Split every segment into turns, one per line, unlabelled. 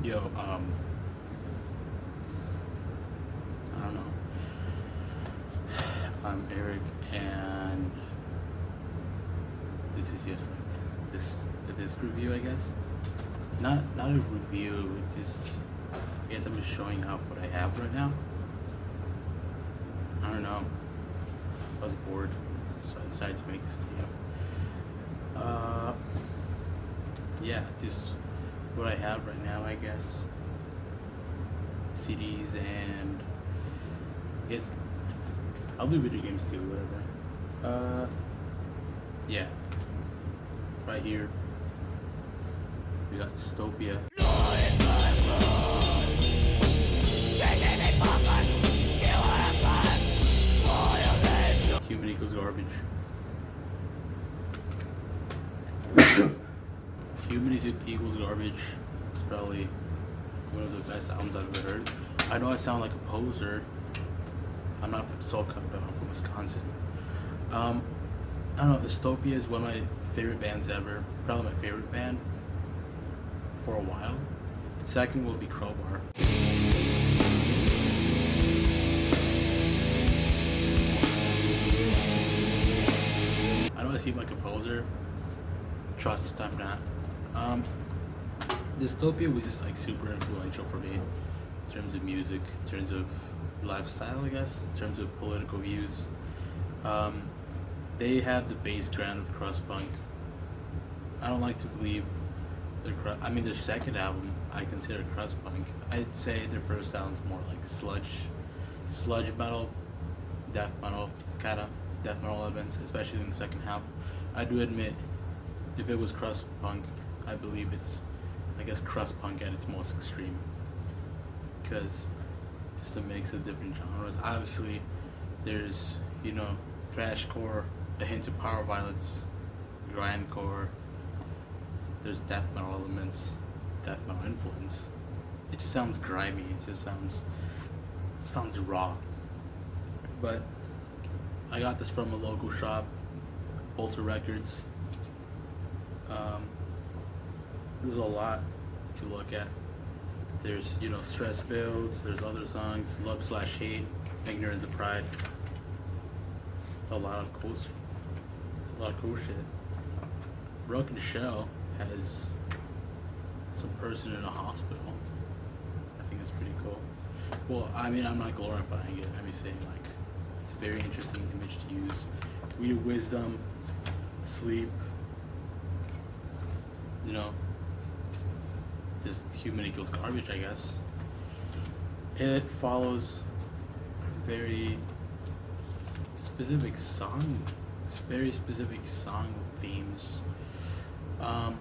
Yo, I don't know. I'm Eric, and this is just like this review, I guess. Not a review. It's just I guess I'm just showing off what I have right now. I don't know. I was bored, so I decided to make this video. Yeah, it's just what I have right now, I guess. CDs and I guess I'll do video games too, whatever. Yeah, right here we got Dystopia. Human equals garbage. Human equals garbage. It's probably one of the best albums I've ever heard. I know I sound like a poser. I'm not from SoCal, but I'm from Wisconsin. I don't know. Dystopia is one of my favorite bands ever. Probably my favorite band for a while. Second will be Crowbar. I know I seem like a poser. Trust, I'm not. Dystopia was just like super influential for me in terms of music, in terms of lifestyle, I guess, in terms of political views. They had the bass ground of crust punk. I don't like to believe their second album I consider crust punk. I'd say their first album's more like sludge metal, death metal, kind of death metal elements, especially in the second half. I do admit, if it was crust punk, I believe it's, I guess, crust punk at its most extreme, because just a mix of different genres. Obviously, there's thrashcore, a hint of power violence, grindcore. There's death metal elements, death metal influence. It just sounds grimy. It just sounds raw. But I got this from a local shop, Bolter Records. There's a lot to look at. There's Stress Builds, there's other songs, Love/Hate, Ignorance of Pride. It's a lot of cool shit. Broken Shell has some person in a hospital. I think it's pretty cool. Well, I mean, I'm not glorifying it. I'm just saying, like, it's a very interesting image to use. Weed of Wisdom, Sleep, just human equals garbage, I guess. It follows very specific song themes. My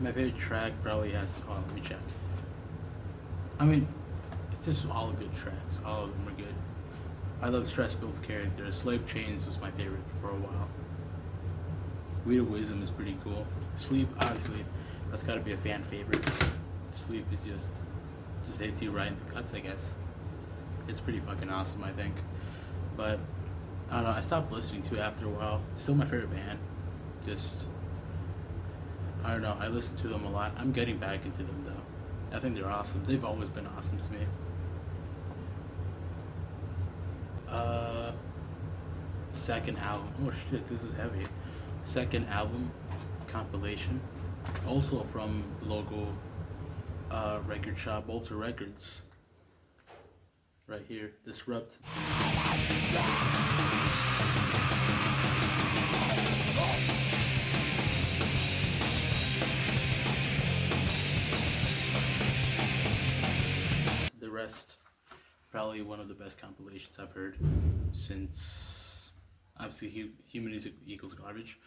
favorite track probably has to let me check. I mean, it's just all good tracks. All of them are good. I love Stress Build's character. Slave Chains was my favorite for a while. Weed of Wisdom is pretty cool. Sleep, obviously, that's gotta be a fan favorite. Sleep is just hits you right in the guts, I guess. It's pretty fucking awesome, I think. But I don't know, I stopped listening to it after a while. Still my favorite band. I don't know, I listen to them a lot. I'm getting back into them though. I think they're awesome. They've always been awesome to me. Second album. Oh shit, this is heavy. Second album compilation. Also from local record shop, Bolter Records. Right here, Disrupt. The rest, probably one of the best compilations I've heard since, obviously, Human Equals Garbage.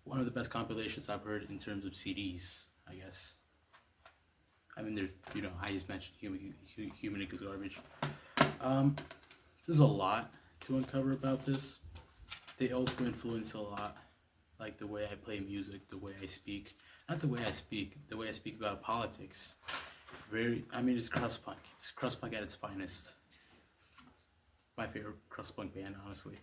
One of the best compilations I've heard in terms of CDs, I guess. I mean, there's, I just mentioned Human Equals Garbage. There's a lot to uncover about this. They also influence a lot, like the way I play music, the way I speak. Not the way I speak, the way I speak about politics. It's crust punk. It's crust punk at its finest. My favorite crust punk band, honestly.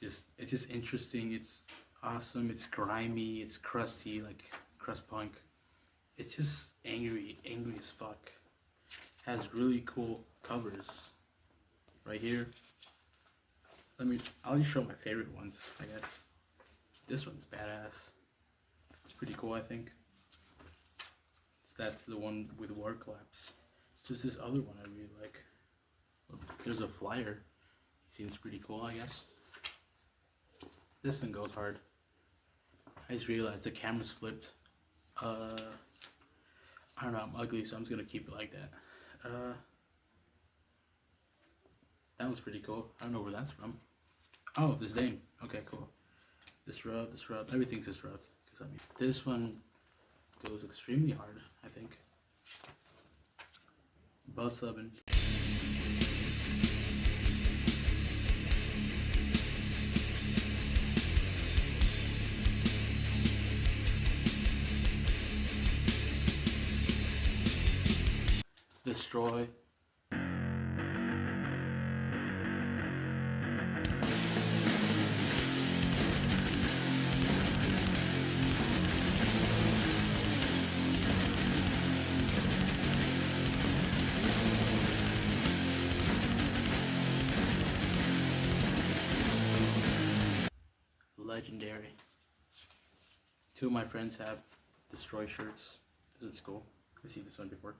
It's just interesting. It's awesome. It's grimy. It's crusty, like crust punk. It's just angry as fuck. Has really cool covers. Right here. I'll just show my favorite ones, I guess. This one's badass. It's pretty cool, I think. That's the one with war collapse. There's this other one I really like. There's a flyer. Seems pretty cool, I guess. This one goes hard. I just realized the camera's flipped. I don't know, I'm ugly, so I'm just gonna keep it like that. That one's pretty cool. I don't know where that's from. Oh, this name. Okay, cool. Disrupt. Everything's disrupt. Because I mean, this one goes extremely hard, I think. Bus oven. Destroy. Legendary. Two of my friends have Destroy shirts. This is cool. I've seen this one before.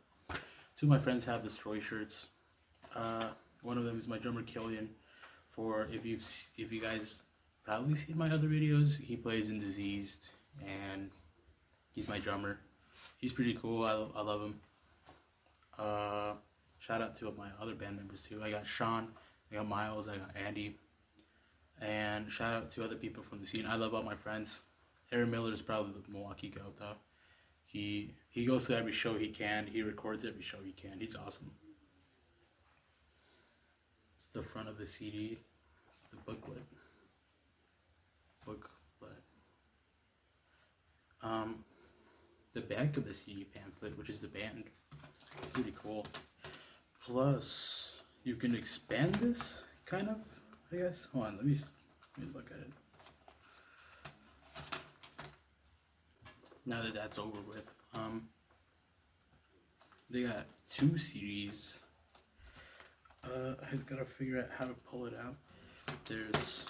Two of my friends have Destroy shirts. One of them is my drummer Killian. For if you guys probably seen my other videos, he plays in Diseased and he's my drummer. He's pretty cool. I love him. Shout out to my other band members too. I got Sean, I got Miles, I got Andy, and shout out to other people from the scene. I love all my friends. Aaron Miller is probably the Milwaukee goat though. He goes to every show he can. He records every show he can. He's awesome. It's the front of the CD. It's the booklet. The back of the CD pamphlet, which is the band. It's pretty cool. Plus, you can expand this, kind of, I guess. Hold on, let me look at it. Now that that's over with, they got two CDs. I just gotta figure out how to pull it out. There's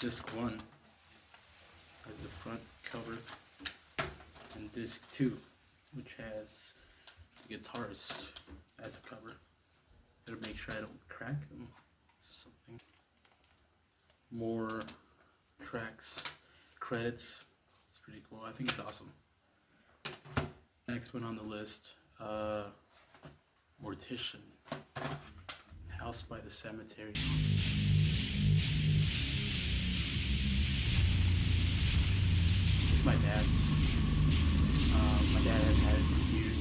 disc 1 as the front cover, and disc 2, which has the guitarist as a cover. Gotta make sure I don't crack them. Something. More tracks, credits. It's pretty cool. I think it's awesome. Next one on the list, Mortician, House by the Cemetery. It's my dad's. My dad has had it for years.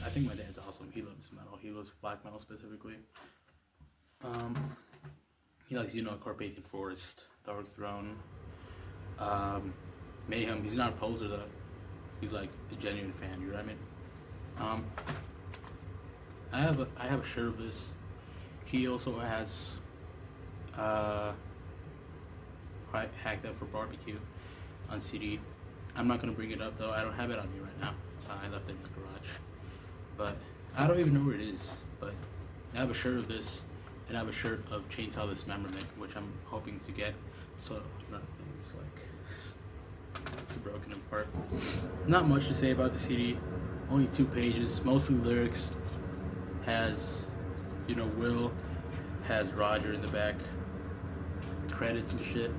I think my dad's awesome. He loves metal. He loves black metal specifically. He likes, Carpathian Forest, Dark Throne, Mayhem. He's not a poser though. He's like a genuine fan. You know what I mean? I have a shirt of this. He also has Hacked Up for Barbecue on CD. I'm not gonna bring it up though. I don't have it on me right now. I left it in the garage, but I don't even know where it is. But I have a shirt of this, and I have a shirt of Chainsaw Dismemberment, which I'm hoping to get. So another thing is like it's broken apart. Not much to say about the CD. Only 2 pages, mostly lyrics. Has, Will, has Roger in the back. Credits and shit.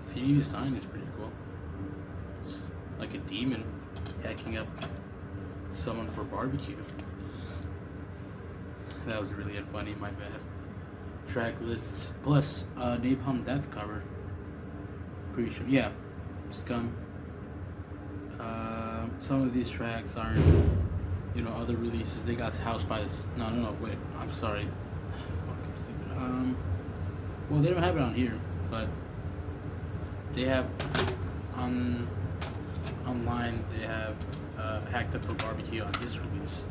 CD design is pretty cool. It's like a demon hacking up someone for barbecue. That was really unfunny, my bad. Track lists plus Napalm Death cover. Pretty sure, yeah. Scum. Some of these tracks aren't, other releases. They got House by this. No, wait. I'm sorry. Fuck, I'm stupid. Well, they don't have it on here, but they have online. They have Hacked Up for Barbecue on this release.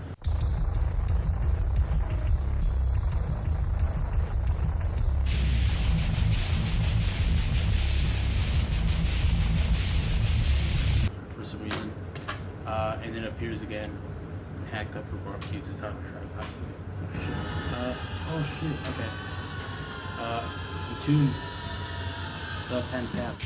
For some reason, and then appears again, hacked up for barbecues. It's title track, obviously. Oh shit. Okay. Entombed. Left Hand Path.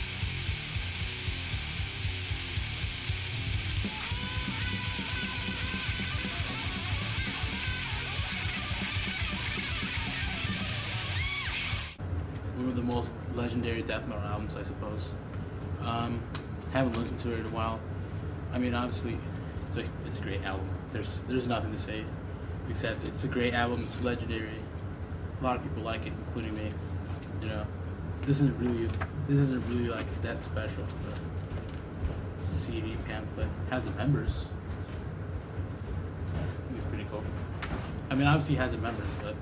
One of the most legendary death metal albums, I suppose. Haven't listened to it in a while. I mean, obviously, it's a great album. There's nothing to say except it's a great album. It's legendary. A lot of people like it, including me. You know, this isn't really like that special. The CD pamphlet has the members. I think it's pretty cool. I mean, obviously it has the members, but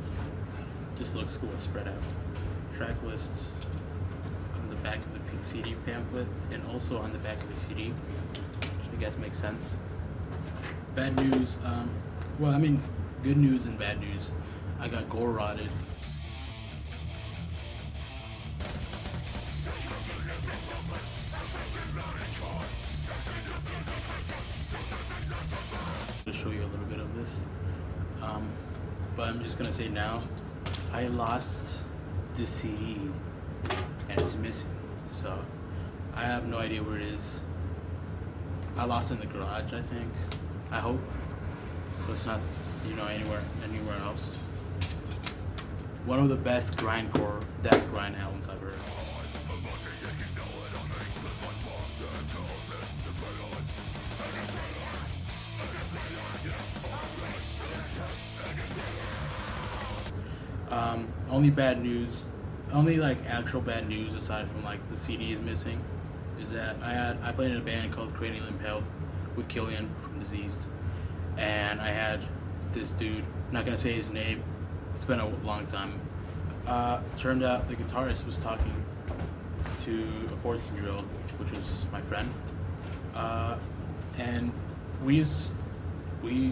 just looks cool. It's spread out. Track lists on the back of the CD pamphlet and also on the back of the CD, which I guess makes sense. Bad news, well, I mean, good news and bad news. I got gorerotted. To show you a little bit of this, but I'm just gonna say now, I lost this CD and it's missing, so I have no idea where it is. I lost it in the garage, I think. I hope so. It's not, you know, anywhere else. One of the best grindcore, death grind albums I've heard. Only bad news, only like actual bad news aside from like the CD is missing, is that I played in a band called Cranial Impaled with Killian from Diseased, and I had this dude, I'm not gonna say his name, it's been a long time. Turned out the guitarist was talking to a 14-year-old, which was my friend, and we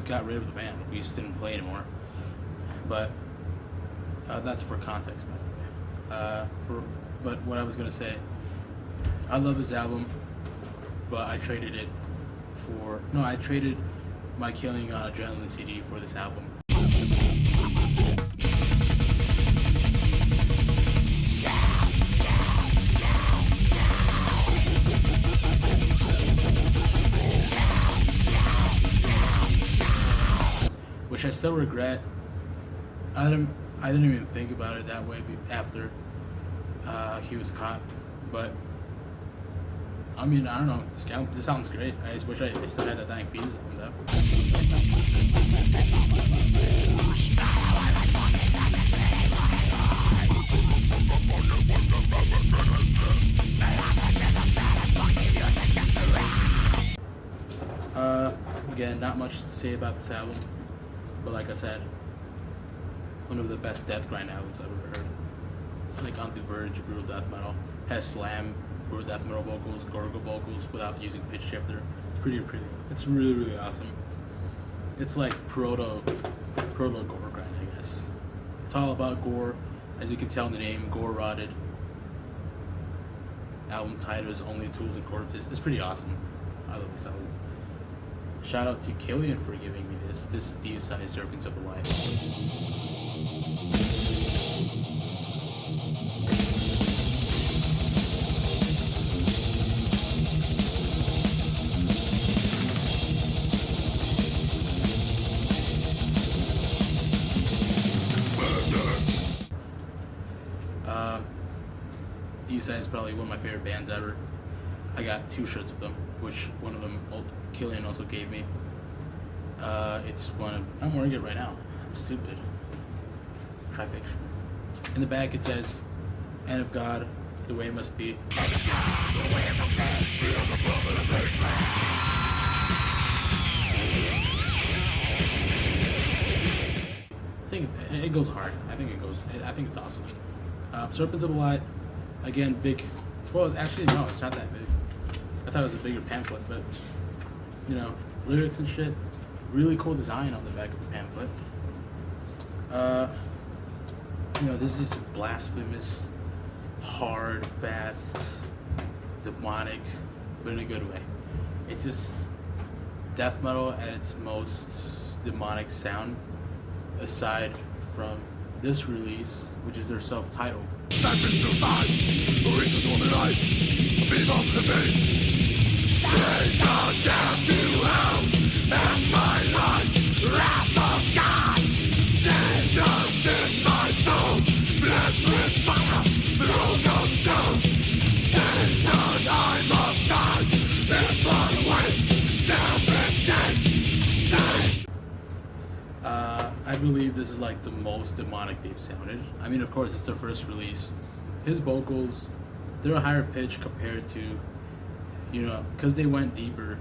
got rid of the band. We just didn't play anymore. But that's for context, by the way. But what I was gonna say, I love this album, but I traded my Killing on Adrenaline CD for this album. Which I still regret. I didn't even think about it that way after he was caught, but I mean, I don't know. This sounds great. I just wish I still had that Dying Fetus albums out. Again, not much to say about this album, but like I said, one of the best death grind albums I've ever heard. It's like on the verge of brutal death metal. Has slam, brutal death metal vocals, gargle vocals without using pitch shifter. It's pretty. It's really awesome. It's like proto gore grind, I guess. It's all about gore, as you can tell in the name, gorerotted. Album title is Only Tools and Corpses. It's pretty awesome. I love this album. Shout out to Killian for giving me this. This is Deicide, Serpents of the Light. Deicide is probably one of my favorite bands ever. I got 2 shirts of them, which one of them Killian also gave me. It's one I'm wearing it right now. I'm stupid. Trifiction. In the back it says, "End of God, the way it must be." I think it goes hard. I think it's awesome. Serpents of the Light, again, big. Well, actually, no, it's not that big. I thought it was a bigger pamphlet, but you know, lyrics and shit. Really cool design on the back of the pamphlet. You know, this is blasphemous, hard, fast, demonic, but in a good way. It's just death metal at its most demonic sound, aside from this release, which is their self-titled. I believe this is like the most demonic they've sounded. I mean, of course, it's their first release. His vocals, they're a higher pitch compared to, because they went deeper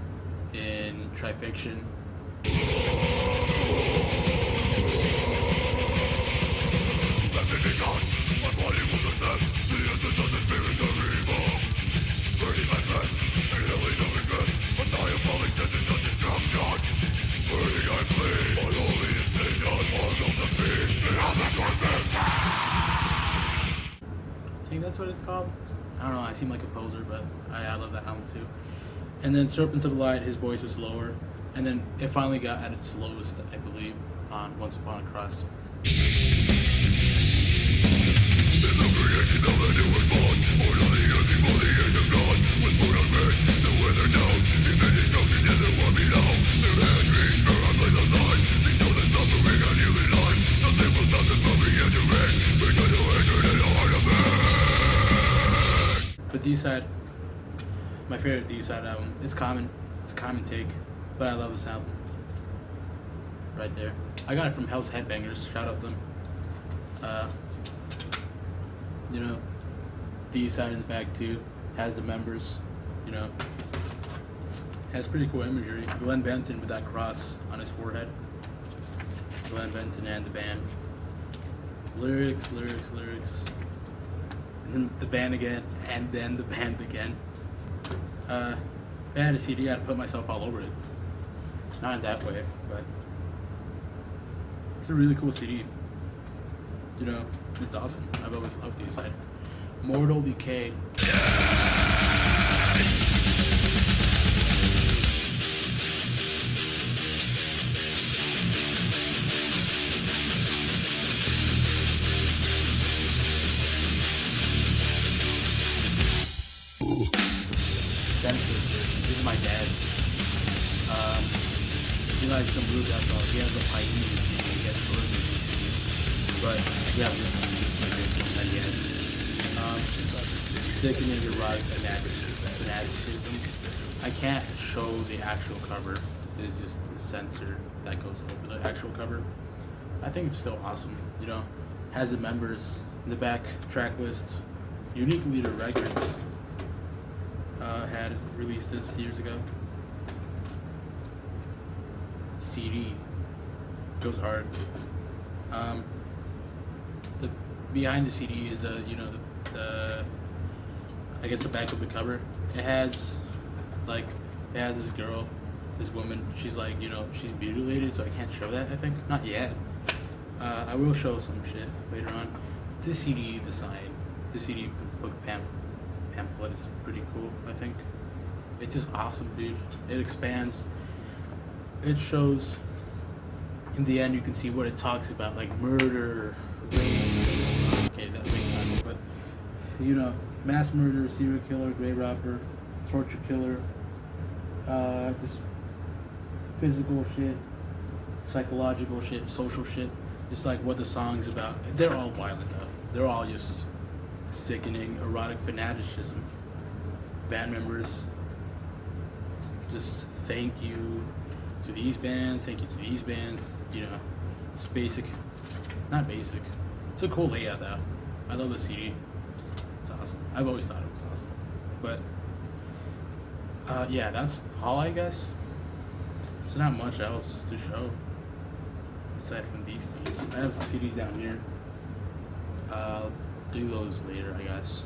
in Trifiction. I think that's what it's called. I don't know, I seem like a poser, but I love that album too. And then Serpents of Light, his voice was lower. And then it finally got at its lowest, I believe, on Once Upon a Cross. The deicide, my favorite deicide album. It's common take, but I love this album. Right there. I got it from Hell's Headbangers. Shout out them. Deicide in the back too. Has the members. Has pretty cool imagery. Glenn Benton with that cross on his forehead. Glenn Benton and the band. Lyrics. And then the band again, and then the band again. If I had a CD, I'd put myself all over it. Not in that way, but it's a really cool CD. It's awesome. I've always loved deicide. Mortal Decay. This is my dad's. He likes some blue death metal. He has a Pioneer CD, he has a Burden CD. But yeah, this is my favorite one that he has. Sickening erotic fanaticism. I can't show the actual cover. It's just the censor that goes over the actual cover. I think it's still awesome. Has the members in the back track list. Unique Leader Records had released this years ago. CD goes hard. The behind the CD is the I guess the back of the cover. It has this girl, this woman. She's she's mutilated, so I can't show that. I think not yet. I will show some shit later on. The CD, the sign, the CD book pamphlet is pretty cool. I think it's just awesome, dude. It expands. It shows. In the end, you can see what it talks about, like murder, rape. Okay, that makes sense, but mass murder, serial killer, grave robber, torture killer, just physical shit, psychological shit, social shit. Just like what the song's about. They're all violent though. They're all just sickening, erotic fanaticism. Band members, just thank you to these bands, thank you to these bands. It's basic, not basic. It's a cool layout though. I love the CD. It's awesome. I've always thought it was awesome. But yeah, that's all I guess. There's not much else to show aside from these CDs. I have some CDs down here. Do those later, I guess.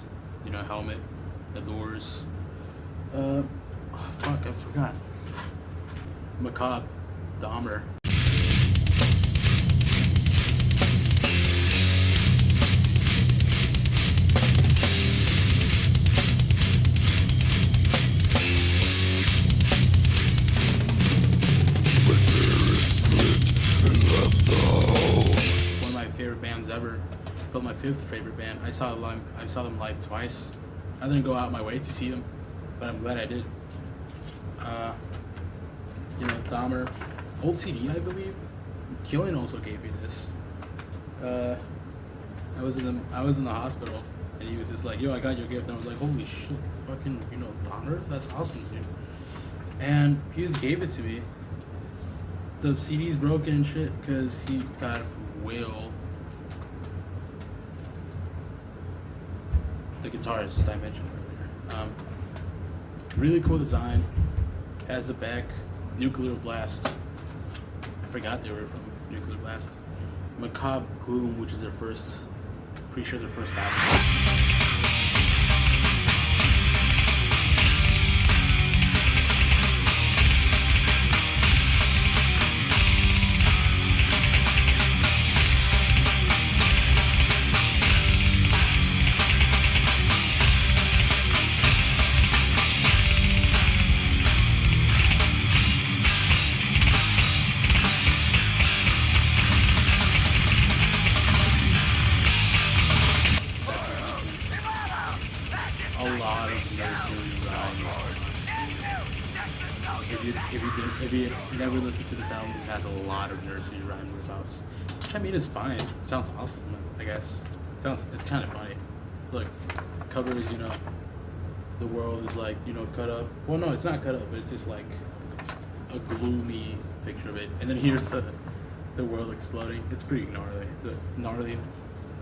Helmet, The Doors. Oh fuck, I forgot. Macabre, Dahmer. bands ever, but my fifth favorite band. I saw them live twice. I didn't go out my way to see them, but I'm glad I did. You know, Dahmer, old CD, I believe. Killian also gave me this. I was in the hospital, and he was just like, "Yo, I got your gift," and I was like, "Holy shit, fucking, you know, Dahmer? That's awesome, dude." And he just gave it to me. The CD's broken and shit because he got it from Will, the guitarist I mentioned earlier. Really cool design. Has the back Nuclear Blast. I forgot they were from Nuclear Blast. Macabre Gloom, which is their first, pretty sure their first album. If you never listened to this album, this has a lot of nursery rhyme ripoffs, which I mean is fine. It sounds awesome, I guess. It's kind of funny. Look, covers, you know, the world is like, you know, cut up. Well, no, it's not cut up, but it's just like a gloomy picture of it. And then here's the world exploding. It's pretty gnarly.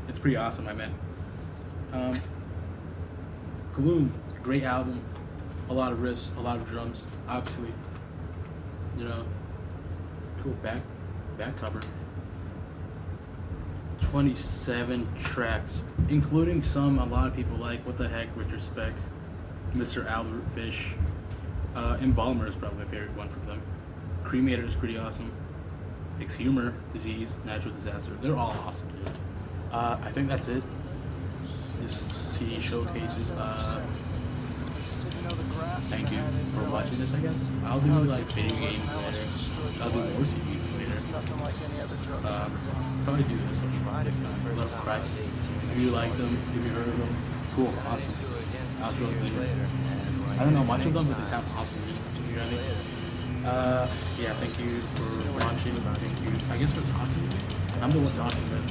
It's pretty awesome, I meant. Gloom, great album. A lot of riffs, a lot of drums, obviously. You know, cool back cover. 27 tracks, including some a lot of people like. What the heck, Richard Speck, Mr. Albert Fish, Embalmer is probably my favorite one from them. Cremator is pretty awesome. Exhumer, Disease, Natural Disaster, they're all awesome, dude. I think that's it. This CD showcases. Thank you for watching this, I guess. I'll do like video games later. I'll do more CDs later. Probably do this one next time. Love Christ. If you like them, if you heard of them, cool, awesome. I'll show them later. I don't know much of them, but they sound awesome. You know what I mean? Yeah, thank you for watching. Thank you. I guess we're talking. I'm the one talking, but